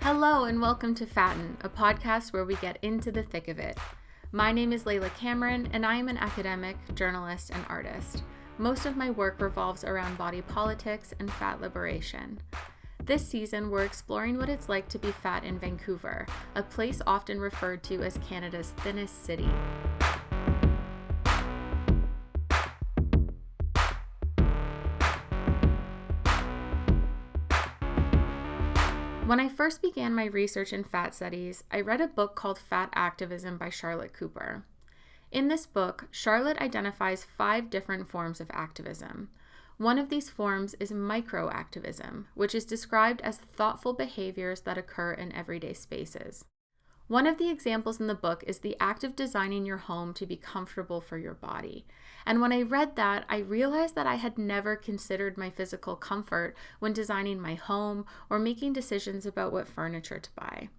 Hello and welcome to Fatten, a podcast where we get into the thick of it. My name is Layla Cameron and I am an academic, journalist, and artist. Most of my work revolves around body politics and fat liberation. This season, we're exploring what it's like to be fat in Vancouver, a place often referred to as Canada's thinnest city. When I first began my research in fat studies, I read a book called Fat Activism by Charlotte Cooper. In this book, Charlotte identifies 5 different forms of activism. One of these forms is microactivism, which is described as thoughtful behaviors that occur in everyday spaces. One of the examples in the book is the act of designing your home to be comfortable for your body. And when I read that, I realized that I had never considered my physical comfort when designing my home or making decisions about what furniture to buy.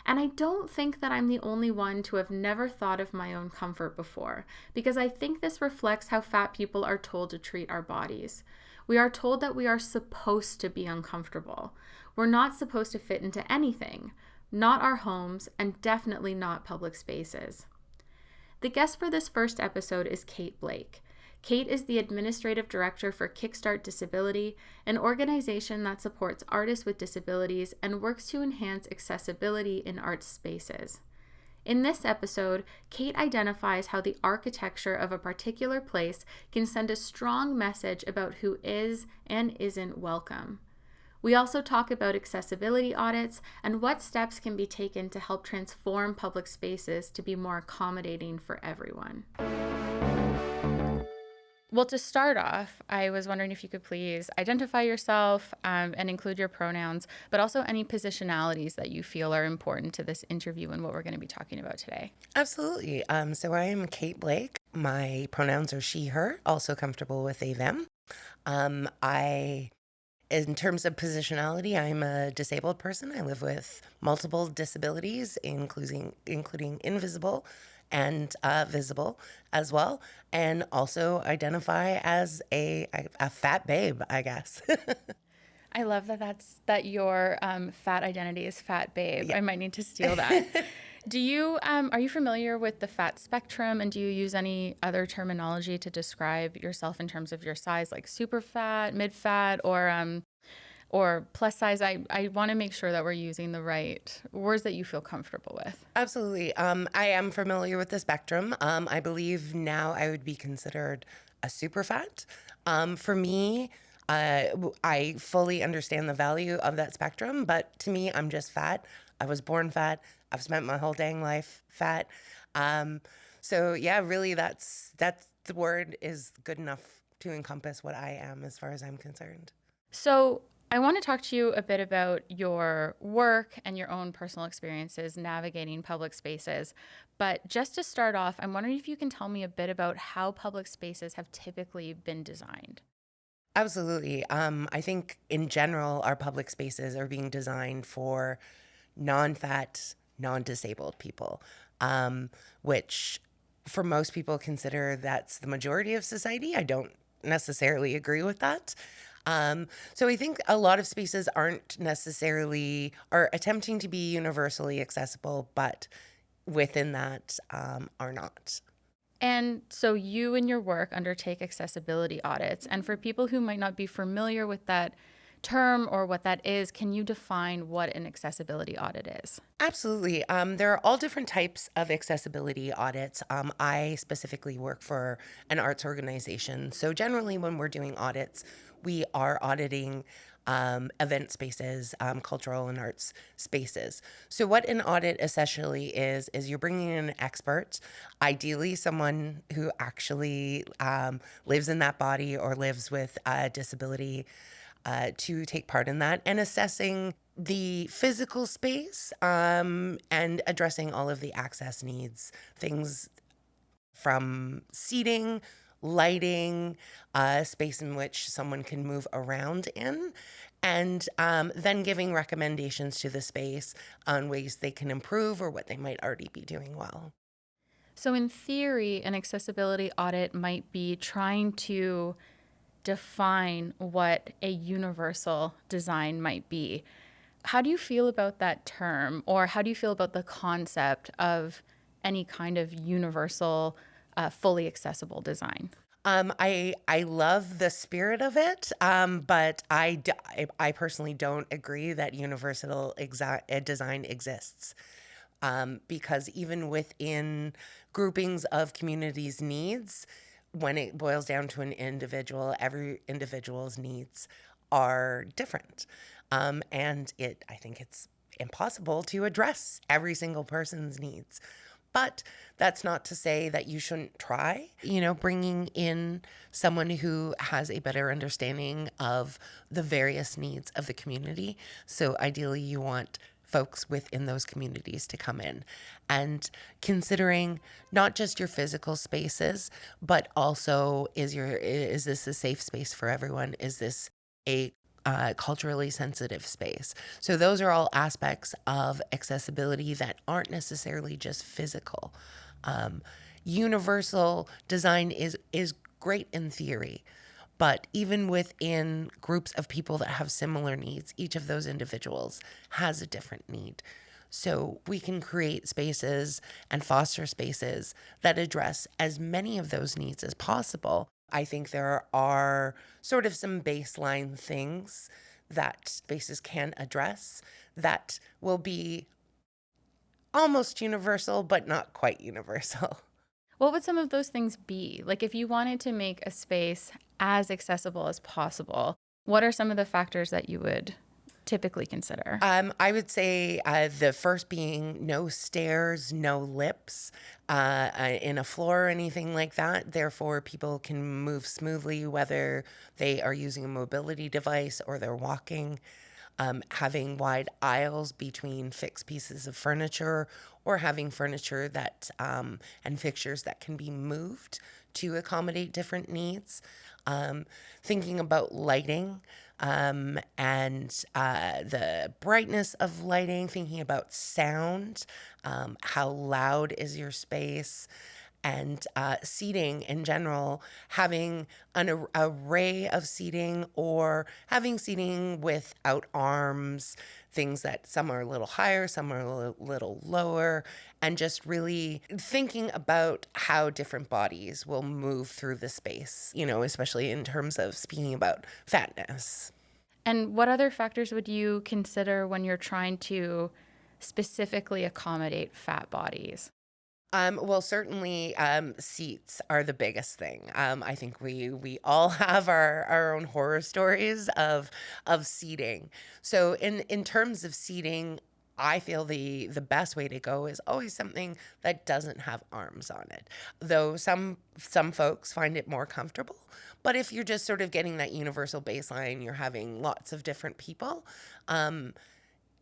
And I don't think that I'm the only one to have never thought of my own comfort before, because I think this reflects how fat people are told to treat our bodies. We are told that we are supposed to be uncomfortable. We're not supposed to fit into anything. Not our homes, and definitely not public spaces. The guest for this first episode is Kait Blake. Kait is the administrative director for Kickstart Disability, an organization that supports artists with disabilities and works to enhance accessibility in art spaces. In this episode, Kait identifies how the architecture of a particular place can send a strong message about who is and isn't welcome. We also talk about accessibility audits and what steps can be taken to help transform public spaces to be more accommodating for everyone. Well, to start off, I was wondering if you could please identify yourself and include your pronouns, but also any positionalities that you feel are important to this interview and what we're going to be talking about today. Absolutely. So I am Kait Blake. My pronouns are she, her, also comfortable with they, them. In terms of positionality, I'm a disabled person. I live with multiple disabilities, including invisible and visible as well, and also identify as a fat babe, I guess. I love that your fat identity is fat babe. Yeah. I might need to steal that. Are you familiar with the fat spectrum, and do you use any other terminology to describe yourself in terms of your size, like super fat, mid fat, or plus size? I want to make sure that we're using the right words that you feel comfortable with. Absolutely. I am familiar with the spectrum. I believe now I would be considered a super fat. For me, I fully understand the value of that spectrum, but to me, I'm just fat. I was born fat. I've spent my whole dang life fat. So yeah, really that's the word is good enough to encompass what I am as far as I'm concerned. So I want to talk to you a bit about your work and your own personal experiences navigating public spaces. But just to start off, I'm wondering if you can tell me a bit about how public spaces have typically been designed. Absolutely. I think in general, our public spaces are being designed for non-fat, non-disabled people, which for most people consider that's the majority of society. I don't necessarily agree with that. So I think a lot of spaces are attempting to be universally accessible, but within that are not. And so you and your work undertake accessibility audits. And for people who might not be familiar with that term or what that is, can you define what an accessibility audit is? Absolutely. There are all different types of accessibility audits. I specifically work for an arts organization. So generally when we're doing audits, we are auditing event spaces, cultural and arts spaces. So what an audit essentially is you're bringing in an expert, ideally someone who actually lives in that body or lives with a disability to take part in that, and assessing the physical space and addressing all of the access needs, things from seating, lighting, space in which someone can move around in, and then giving recommendations to the space on ways they can improve or what they might already be doing well. So, in theory, an accessibility audit might be trying to define what a universal design might be. How do you feel about that term, or how do you feel about the concept of any kind of universal, fully accessible design? I love the spirit of it, but I personally don't agree that universal design exists. Because even within groupings of communities' needs, when it boils down to an individual, every individual's needs are different. I think it's impossible to address every single person's needs. But that's not to say that you shouldn't try, bringing in someone who has a better understanding of the various needs of the community. So ideally, you want folks within those communities to come in and considering not just your physical spaces, but also is this a safe space for everyone? Is this a culturally sensitive space? So those are all aspects of accessibility that aren't necessarily just physical. Universal design is great in theory, but even within groups of people that have similar needs, each of those individuals has a different need. So we can create spaces and foster spaces that address as many of those needs as possible. I think there are sort of some baseline things that spaces can address that will be almost universal, but not quite universal. What would some of those things be? Like, if you wanted to make a space as accessible as possible, what are some of the factors that you would typically consider? I would say the first being no stairs, no lips in a floor or anything like that. Therefore, people can move smoothly, whether they are using a mobility device or they're walking. Having wide aisles between fixed pieces of furniture, or having furniture that and fixtures that can be moved to accommodate different needs. Thinking about lighting and the brightness of lighting, thinking about sound, how loud is your space, and seating in general, having an array of seating or having seating without arms, things that some are a little higher, some are a little lower, and just really thinking about how different bodies will move through the space, especially in terms of speaking about fatness. And what other factors would you consider when you're trying to specifically accommodate fat bodies? Well, certainly seats are the biggest thing. I think we all have our own horror stories of seating. So in terms of seating, I feel the best way to go is always something that doesn't have arms on it. Though some folks find it more comfortable, but if you're just sort of getting that universal baseline, you're having lots of different people.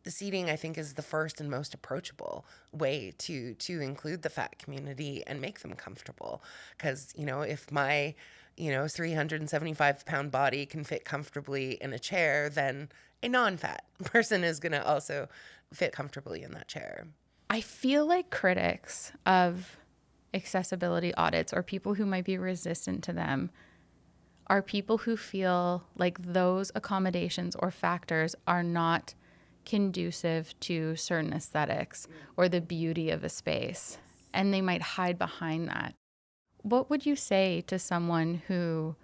The seating, I think, is the first and most approachable way to include the fat community and make them comfortable. Because, if my, 375-pound body can fit comfortably in a chair, then a non-fat person is going to also fit comfortably in that chair. I feel like critics of accessibility audits, or people who might be resistant to them, are people who feel like those accommodations or factors are not conducive to certain aesthetics or the beauty of a space, and they might hide behind that. What would you say to someone who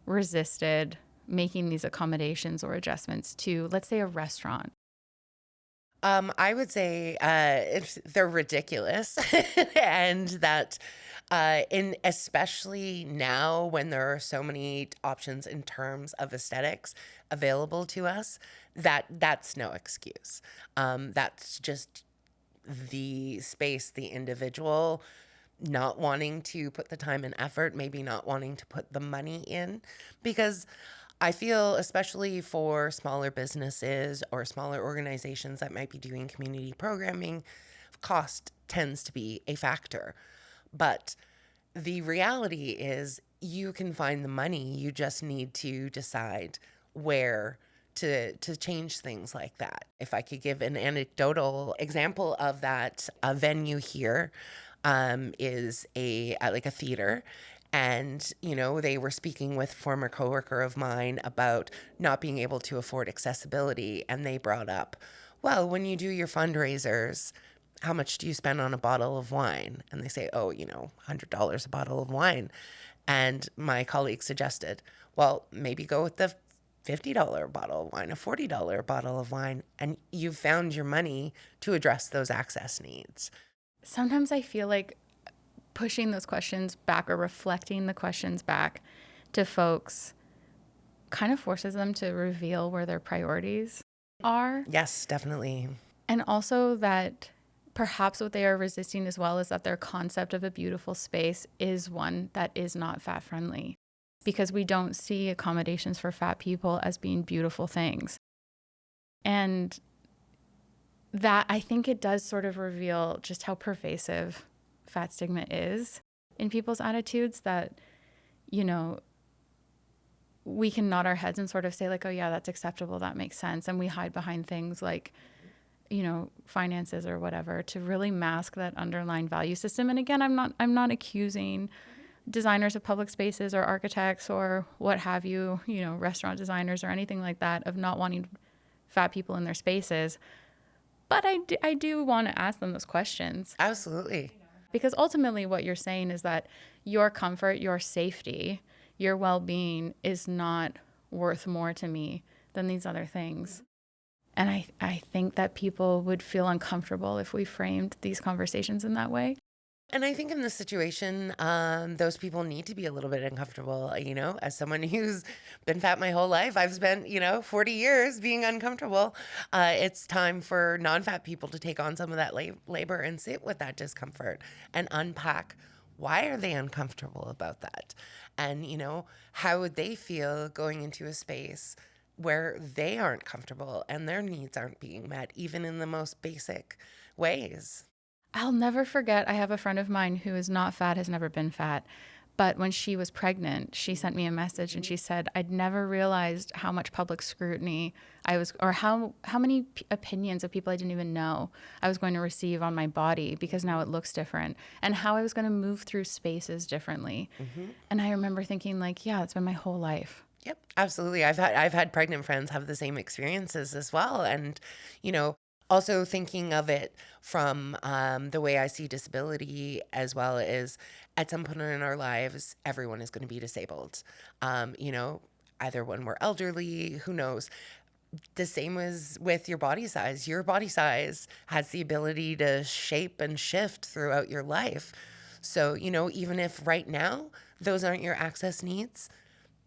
resisted making these accommodations or adjustments to, let's say, a restaurant? I would say they're ridiculous, and that especially now when there are so many options in terms of aesthetics available to us, that's no excuse. That's just the space, the individual not wanting to put the time and effort, maybe not wanting to put the money in, because I feel, especially for smaller businesses or smaller organizations that might be doing community programming, cost tends to be a factor. But the reality is you can find the money. You just need to decide where to change things like that. If I could give an anecdotal example of that, a venue here is like a theater. And, they were speaking with a former coworker of mine about not being able to afford accessibility. And they brought up, well, when you do your fundraisers, how much do you spend on a bottle of wine? And they say, oh, $100 a bottle of wine. And my colleague suggested, well, maybe go with the $50 bottle of wine, a $40 bottle of wine, and you've found your money to address those access needs. Sometimes I feel like pushing those questions back or reflecting the questions back to folks kind of forces them to reveal where their priorities are. Yes, definitely. And also that perhaps what they are resisting as well is that their concept of a beautiful space is one that is not fat friendly, because we don't see accommodations for fat people as being beautiful things. And that, I think it does sort of reveal just how pervasive fat stigma is in people's attitudes, that, we can nod our heads and sort of say like, oh yeah, that's acceptable, that makes sense. And we hide behind things like, finances or whatever to really mask that underlying value system. And again, I'm not accusing designers of public spaces or architects or what have you, restaurant designers or anything like that, of not wanting fat people in their spaces. But I do want to ask them those questions. Absolutely. Because ultimately what you're saying is that your comfort, your safety, your well-being is not worth more to me than these other things. And I think that people would feel uncomfortable if we framed these conversations in that way. And I think in this situation, those people need to be a little bit uncomfortable. As someone who's been fat my whole life, I've spent, 40 years being uncomfortable. It's time for non-fat people to take on some of that labor and sit with that discomfort and unpack, why are they uncomfortable about that? And, how would they feel going into a space where they aren't comfortable and their needs aren't being met, even in the most basic ways? I'll never forget, I have a friend of mine who is not fat, has never been fat, but when she was pregnant, she sent me a message and she said, I'd never realized how much public scrutiny or how many opinions of people I didn't even know I was going to receive on my body because now it looks different, and how I was going to move through spaces differently. Mm-hmm. And I remember thinking like, yeah, it's been my whole life. Yep, absolutely. I've had pregnant friends have the same experiences as well. And, also thinking of it from the way I see disability as well, is at some point in our lives, everyone is going to be disabled. Either when we're elderly, who knows. The same as with your body size. Your body size has the ability to shape and shift throughout your life. So, even if right now those aren't your access needs,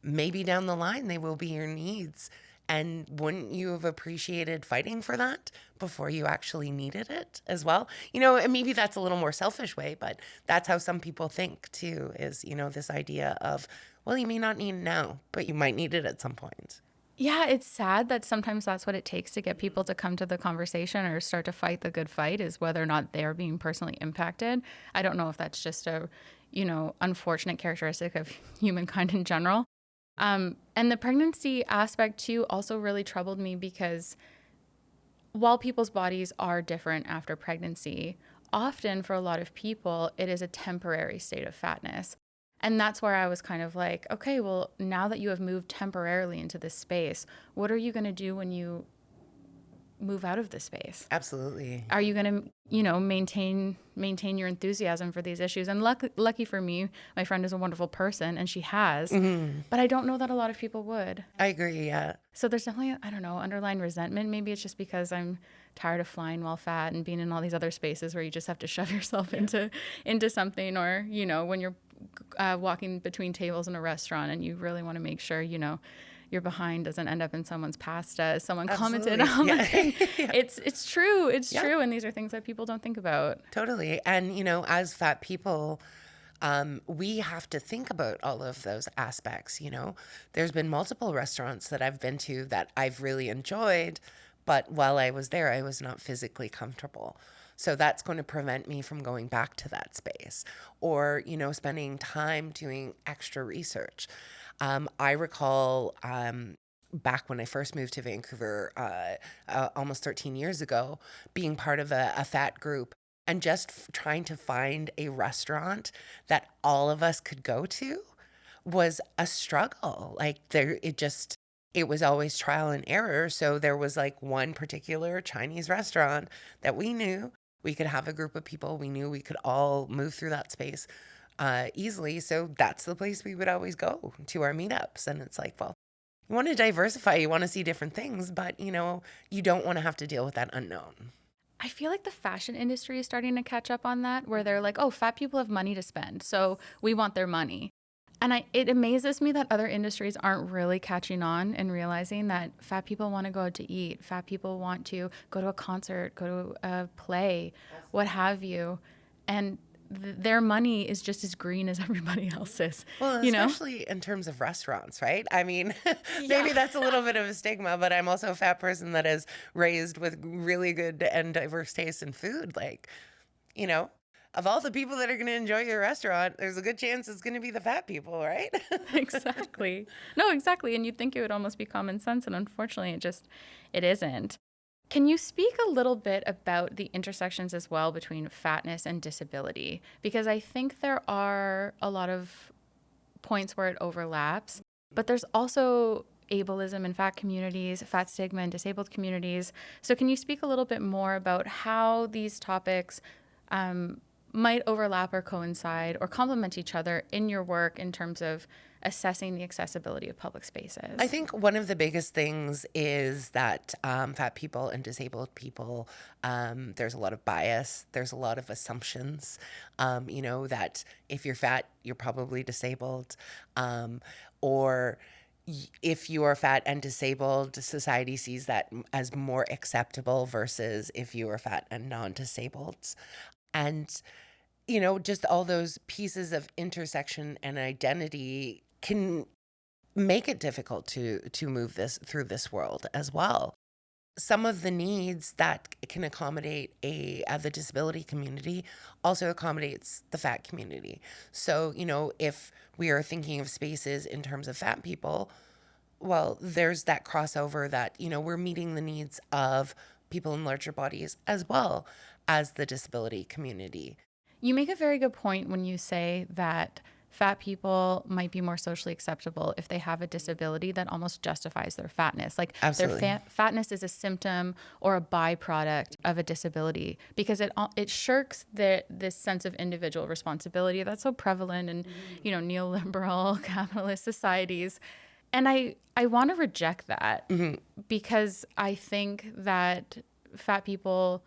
maybe down the line they will be your needs. And wouldn't you have appreciated fighting for that before you actually needed it as well? And maybe that's a little more selfish way, but that's how some people think too, is, this idea of, well, you may not need it now, but you might need it at some point. Yeah, it's sad that sometimes that's what it takes to get people to come to the conversation or start to fight the good fight, is whether or not they're being personally impacted. I don't know if that's just a, unfortunate characteristic of humankind in general. And the pregnancy aspect too also really troubled me, because while people's bodies are different after pregnancy, often for a lot of people, it is a temporary state of fatness. And that's where I was kind of like, okay, well, now that you have moved temporarily into this space, what are you going to do when you move out of this space? Absolutely. Are you going to, maintain your enthusiasm for these issues? And lucky for me, my friend is a wonderful person and she has, but I don't know that a lot of people would. I agree. Yeah. So there's definitely, underlying resentment. Maybe it's just because I'm tired of flying while fat and being in all these other spaces where you just have to shove yourself into something, or, when you're walking between tables in a restaurant and you really want to make sure, your behind doesn't end up in someone's pasta. Someone commented on the thing. Yeah. It's true. It's true. And these are things that people don't think about. Totally. And, as fat people, We have to think about all of those aspects. There's been multiple restaurants that I've been to that I've really enjoyed, but while I was there, I was not physically comfortable. So that's going to prevent me from going back to that space or, spending time doing extra research. I recall back when I first moved to Vancouver almost 13 years ago, being part of a fat group and just trying to find a restaurant that all of us could go to was a struggle. It was always trial and error. So there was like one particular Chinese restaurant that we knew we could have a group of people. We knew we could all move through that space easily. So that's the place we would always go to our meetups. And it's like, well, you want to diversify, you want to see different things, but you don't want to have to deal with that unknown. I feel like the fashion industry is starting to catch up on that, where they're like, oh, fat people have money to spend, so we want their money. And it amazes me that other industries aren't really catching on and realizing that fat people want to go out to eat. Fat people want to go to a concert, go to a play, what have you. And their money is just as green as everybody else's. Well, especially in terms of restaurants, right? I mean, maybe that's a little bit of a stigma, but I'm also a fat person that is raised with really good and diverse taste in food. Like, of all the people that are going to enjoy your restaurant, there's a good chance it's going to be the fat people, right? Exactly. No, exactly. And you'd think it would almost be common sense. And unfortunately, it isn't. Can you speak a little bit about the intersections as well between fatness and disability? Because I think there are a lot of points where it overlaps, but there's also ableism in fat communities, fat stigma in disabled communities. So can you speak a little bit more about how these topics might overlap or coincide or complement each other in your work in terms of assessing the accessibility of public spaces? I think one of the biggest things is that fat people and disabled people, there's a lot of bias. There's a lot of assumptions, that if you're fat, you're probably disabled. Or if you are fat and disabled, society sees that as more acceptable versus if you are fat and non-disabled. And just all those pieces of intersection and identity can make it difficult to move through this world as well. Some of the needs that can accommodate the disability community also accommodates the fat community. So, if we are thinking of spaces in terms of fat people, well, there's that crossover that, we're meeting the needs of people in larger bodies as well as the disability community. You make a very good point when you say that fat people might be more socially acceptable if they have a disability that almost justifies their fatness. Like Absolutely. Their fatness is a symptom or a byproduct of a disability because it shirks this sense of individual responsibility that's so prevalent in, neoliberal capitalist societies. And I want to reject that because I think that fat people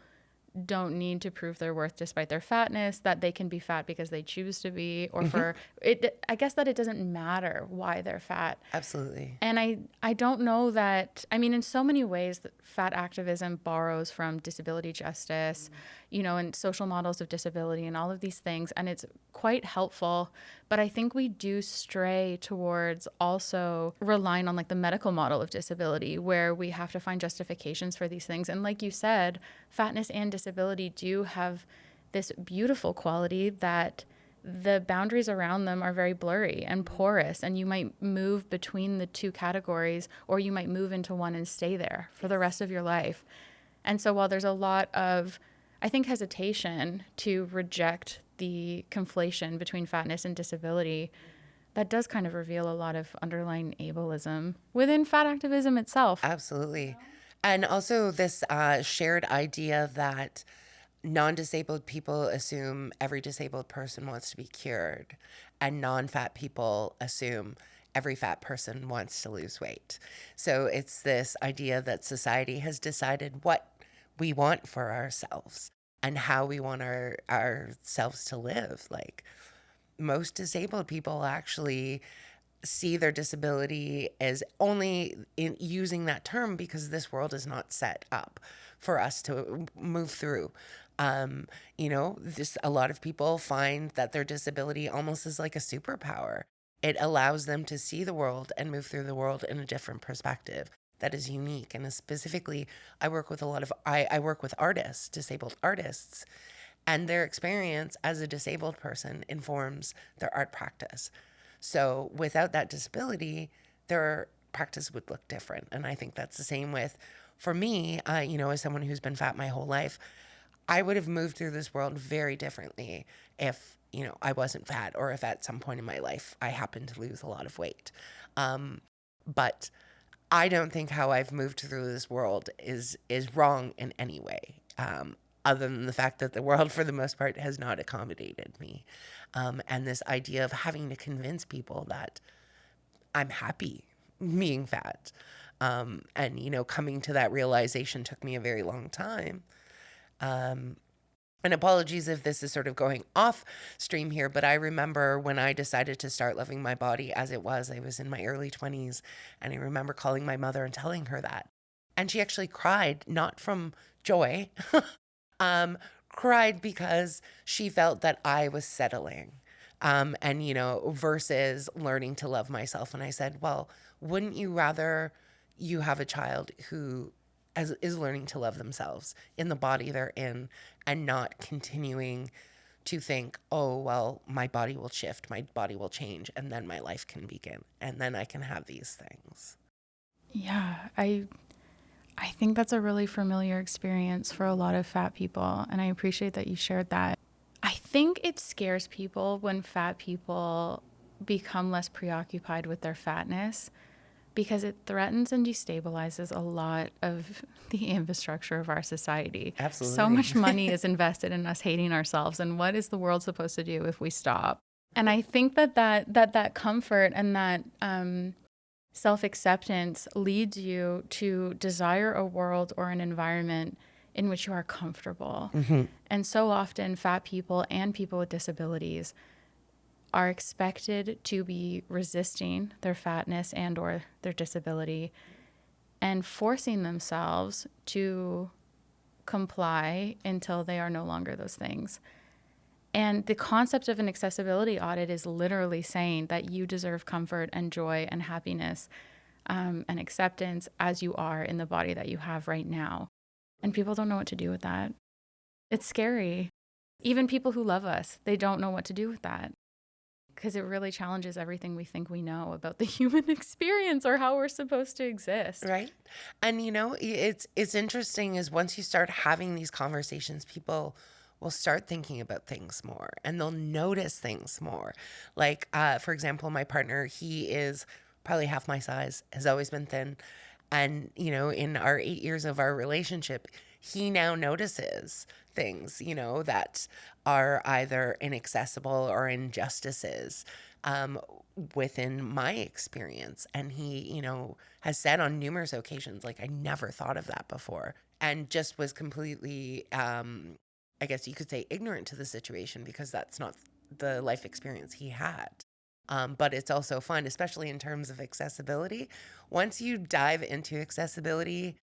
don't need to prove their worth despite their fatness, that they can be fat because they choose to be, or for it. I guess that it doesn't matter why they're fat. Absolutely. And I don't know that, in so many ways that fat activism borrows from disability justice, and social models of disability and all of these things. And it's quite helpful. But I think we do stray towards also relying on like the medical model of disability where we have to find justifications for these things. And like you said, fatness and disability do have this beautiful quality that the boundaries around them are very blurry and porous, and you might move between the two categories, or you might move into one and stay there for the rest of your life. And so while there's a lot of, I think, hesitation to reject the conflation between fatness and disability, that does kind of reveal a lot of underlying ableism within fat activism itself. Absolutely. And also this shared idea that non-disabled people assume every disabled person wants to be cured, and non-fat people assume every fat person wants to lose weight. So it's this idea that society has decided what we want for ourselves and how we want ourselves to live. Like, most disabled people actually see their disability as only in using that term because this world is not set up for us to move through. A lot of people find that their disability almost is like a superpower. It allows them to see the world and move through the world in a different perspective that is unique. And specifically, I work with I work with artists, disabled artists, and their experience as a disabled person informs their art practice. So without that disability, their practice would look different. And I think that's the same for me, as someone who's been fat my whole life, I would have moved through this world very differently if, I wasn't fat, or if at some point in my life I happened to lose a lot of weight. But I don't think how I've moved through this world is wrong in any way, other than the fact that the world, for the most part, has not accommodated me. And this idea of having to convince people that I'm happy being fat. And coming to that realization took me a very long time. And apologies if this is sort of going off stream here, but I remember when I decided to start loving my body as it was, I was in my early 20s, and I remember calling my mother and telling her that. And she actually cried, not from joy, cried because she felt that I was settling. Versus learning to love myself. And I said, well, wouldn't you rather you have a child who is learning to love themselves in the body they're in, and not continuing to think, oh, well, my body will shift, my body will change, and then my life can begin, and then I can have these things. Yeah, I think that's a really familiar experience for a lot of fat people, and I appreciate that you shared that. I think it scares people when fat people become less preoccupied with their fatness, because it threatens and destabilizes a lot of the infrastructure of our society. Absolutely. So much money is invested in us hating ourselves, and what is the world supposed to do if we stop? And I think that comfort and that self-acceptance leads you to desire a world or an environment in which you are comfortable. Mm-hmm. And so often fat people and people with disabilities are expected to be resisting their fatness and or their disability and forcing themselves to comply until they are no longer those things. And the concept of an accessibility audit is literally saying that you deserve comfort and joy and happiness and acceptance as you are in the body that you have right now. And people don't know what to do with that. It's scary. Even people who love us, they don't know what to do with that, because it really challenges everything we think we know about the human experience or how we're supposed to exist. Right. And, it's interesting is once you start having these conversations, people will start thinking about things more, and they'll notice things more. Like, for example, my partner, he is probably half my size, has always been thin. And, in our 8 years of our relationship, he now notices things, that are either inaccessible or injustices within my experience. And he, has said on numerous occasions, like, I never thought of that before, and just was completely, I guess you could say, ignorant to the situation, because that's not the life experience he had. But it's also fun, especially in terms of accessibility. Once you dive into accessibility,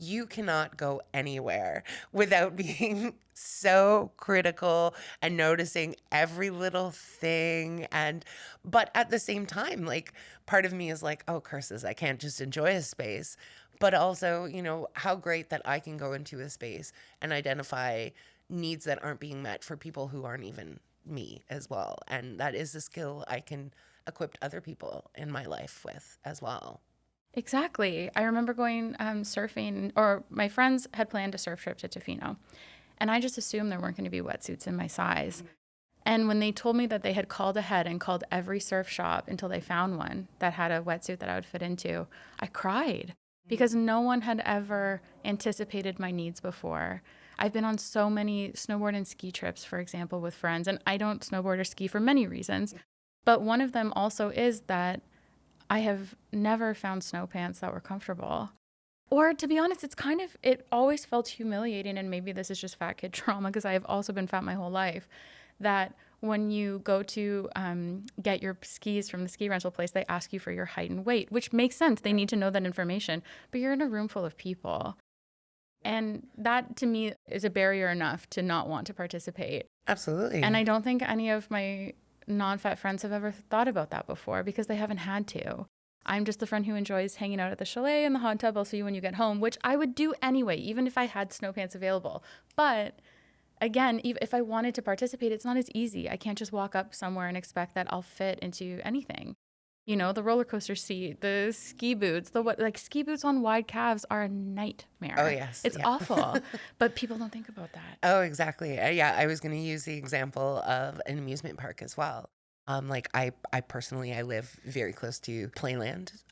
you cannot go anywhere without being so critical and noticing every little thing. But at the same time, like, part of me is like, oh, curses, I can't just enjoy a space. But also, how great that I can go into a space and identify needs that aren't being met for people who aren't even me as well. And that is a skill I can equip other people in my life with as well. Exactly. I remember going surfing, or my friends had planned a surf trip to Tofino, and I just assumed there weren't going to be wetsuits in my size. And when they told me that they had called ahead and called every surf shop until they found one that had a wetsuit that I would fit into, I cried, because no one had ever anticipated my needs before. I've been on so many snowboard and ski trips, for example, with friends, and I don't snowboard or ski for many reasons. But one of them also is that I have never found snow pants that were comfortable. Or to be honest, it always felt humiliating, and maybe this is just fat kid trauma, because I have also been fat my whole life, that when you go to get your skis from the ski rental place, they ask you for your height and weight, which makes sense. They need to know that information. But you're in a room full of people. And that to me is a barrier enough to not want to participate. Absolutely. And I don't think any of my non-fat friends have ever thought about that before because they haven't had to. I'm just the friend who enjoys hanging out at the chalet in the hot tub. I'll see you when you get home, which I would do anyway, even if I had snow pants available. But again, if I wanted to participate, it's not as easy. I can't just walk up somewhere and expect that I'll fit into anything. You know, the roller coaster seat, the ski boots, ski boots on wide calves are a nightmare. Oh, yes. It's awful. But people don't think about that. Oh, exactly. Yeah, I was going to use the example of an amusement park as well. I personally, I live very close to Playland.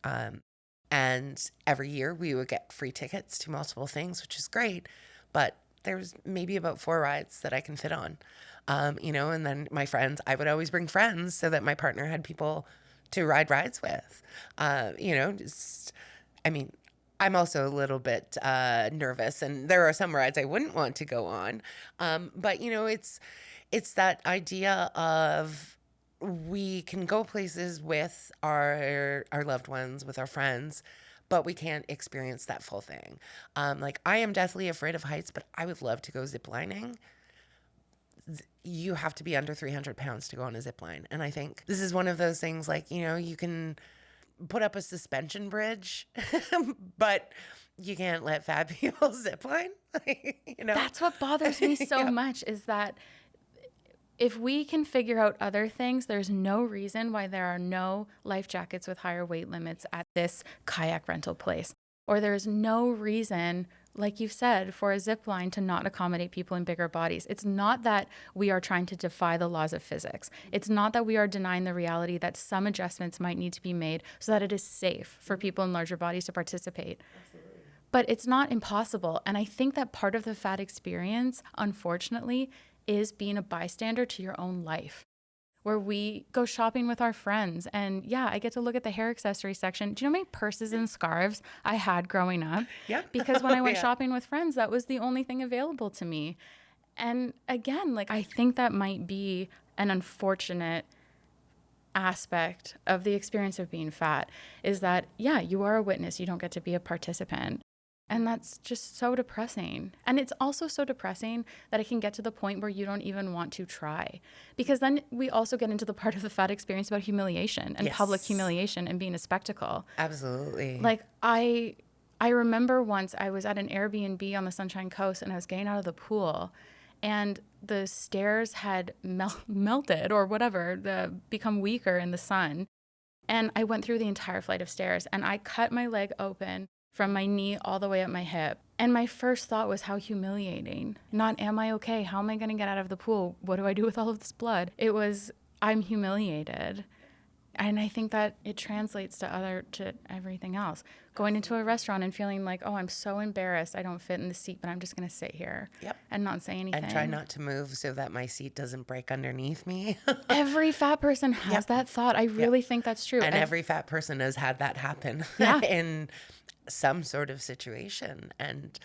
And every year we would get free tickets to multiple things, which is great. But there's maybe about 4 rides that I can fit on. And then my friends, I would always bring friends so that my partner had people to ride rides with. I'm also a little bit nervous, and there are some rides I wouldn't want to go on. But it's that idea of we can go places with our loved ones, with our friends, but we can't experience that full thing. I am deathly afraid of heights, but I would love to go ziplining. You have to be under 300 pounds to go on a zip line. And I think this is one of those things you can put up a suspension bridge, but you can't let fat people zip line. That's what bothers me so much is that if we can figure out other things, there's no reason why there are no life jackets with higher weight limits at this kayak rental place. Or there's no reason, like you've said, for a zip line to not accommodate people in bigger bodies. It's not that we are trying to defy the laws of physics. It's not that we are denying the reality that some adjustments might need to be made so that it is safe for people in larger bodies to participate. Absolutely. But it's not impossible. And I think that part of the fat experience, unfortunately, is being a bystander to your own life, where we go shopping with our friends. And yeah, I get to look at the hair accessory section. Do you know how many purses and scarves I had growing up? Yeah. Because when I went shopping with friends, that was the only thing available to me. And again, I think that might be an unfortunate aspect of the experience of being fat is that, yeah, you are a witness. You don't get to be a participant. And that's just so depressing. And it's also so depressing that it can get to the point where you don't even want to try. Because then we also get into the part of the fat experience about humiliation and public humiliation and being a spectacle. Absolutely. I remember once I was at an Airbnb on the Sunshine Coast and I was getting out of the pool and the stairs had melted or whatever, become weaker in the sun. And I went through the entire flight of stairs and I cut my leg open from my knee all the way up my hip. And my first thought was how humiliating. Not, am I okay? How am I going to get out of the pool? What do I do with all of this blood? It was, I'm humiliated. And I think that it translates to everything else. Going into a restaurant and feeling like, oh, I'm so embarrassed. I don't fit in the seat, but I'm just going to sit here and not say anything. And try not to move so that my seat doesn't break underneath me. Every fat person has that thought. I really think that's true. And every fat person has had that happen in some sort of situation. And,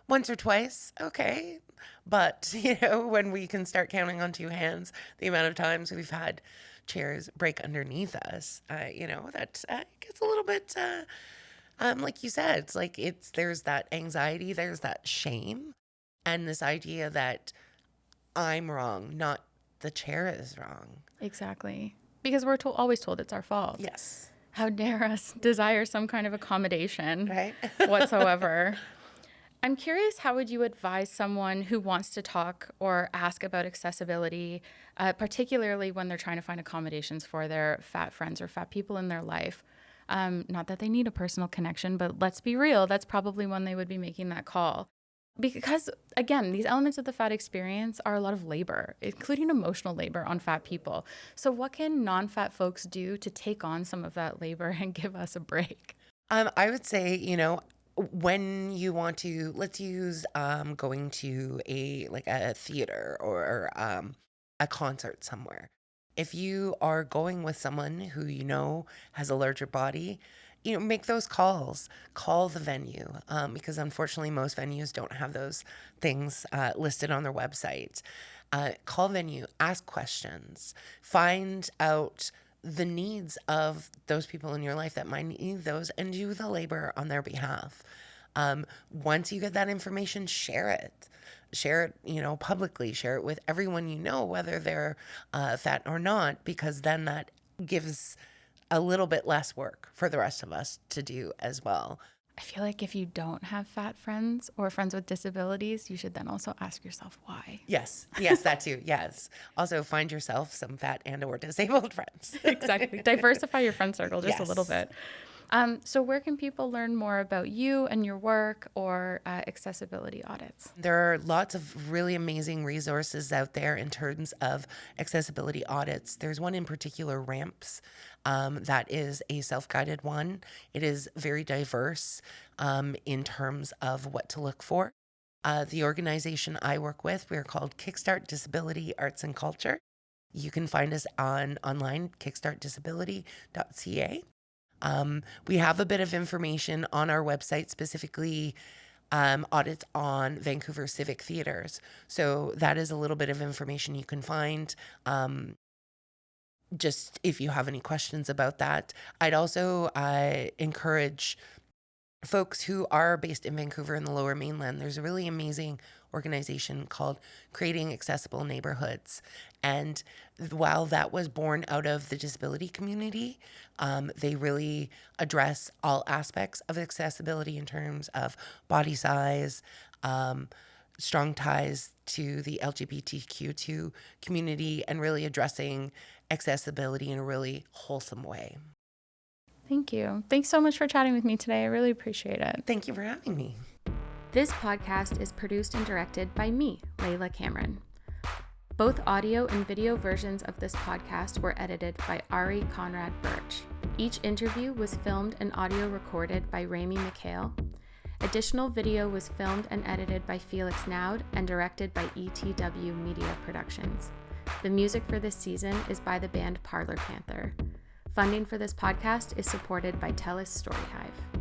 once or twice, okay. But, when we can start counting on 2 hands, the amount of times we've had chairs break underneath us, that gets a little bit, like you said, there's that anxiety, there's that shame, and this idea that I'm wrong, not the chair is wrong. Exactly. Because we're always told it's our fault. Yes. How dare us desire some kind of accommodation right? whatsoever. I'm curious, how would you advise someone who wants to talk or ask about accessibility, particularly when they're trying to find accommodations for their fat friends or fat people in their life? Not that they need a personal connection, but let's be real, that's probably when they would be making that call. Because, again, these elements of the fat experience are a lot of labor, including emotional labor on fat people. So what can non-fat folks do to take on some of that labor and give us a break? I would say, when you want to, let's use going to a theater or a concert somewhere. If you are going with someone who has a larger body, make those calls. Call the venue, because unfortunately most venues don't have those things listed on their website. Call venue, ask questions, find out the needs of those people in your life that might need those, and do the labor on their behalf. Once you get that information, share it. Share it, publicly. Share it with everyone you know, whether they're fat or not, because then that gives a little bit less work for the rest of us to do as well. I feel like if you don't have fat friends or friends with disabilities, you should then also ask yourself why. Yes, that too. Yes. Also, find yourself some fat and or disabled friends. Exactly. Diversify your friend circle just a little Yes. bit. So where can people learn more about you and your work or accessibility audits? There are lots of really amazing resources out there in terms of accessibility audits. There's one in particular, RAMPS, that is a self-guided one. It is very diverse in terms of what to look for. The organization I work with, we're called Kickstart Disability Arts and Culture. You can find us online, kickstartdisability.ca. We have a bit of information on our website, specifically audits on Vancouver civic theaters. So that is a little bit of information you can find. Just if you have any questions about that. I'd also encourage folks who are based in Vancouver in the Lower Mainland. There's a really amazing organization called Creating Accessible Neighborhoods. And while that was born out of the disability community, they really address all aspects of accessibility in terms of body size, strong ties to the LGBTQ2 community, and really addressing accessibility in a really wholesome way. Thank you. Thanks so much for chatting with me today. I really appreciate it. Thank you for having me. This podcast is produced and directed by me, Layla Cameron. Both audio and video versions of this podcast were edited by Ari Conrad Birch. Each interview was filmed and audio recorded by Rami McHale. Additional video was filmed and edited by Felix Naud and directed by ETW Media Productions. The music for this season is by the band Parlor Panther. Funding for this podcast is supported by TELUS STORYHIVE.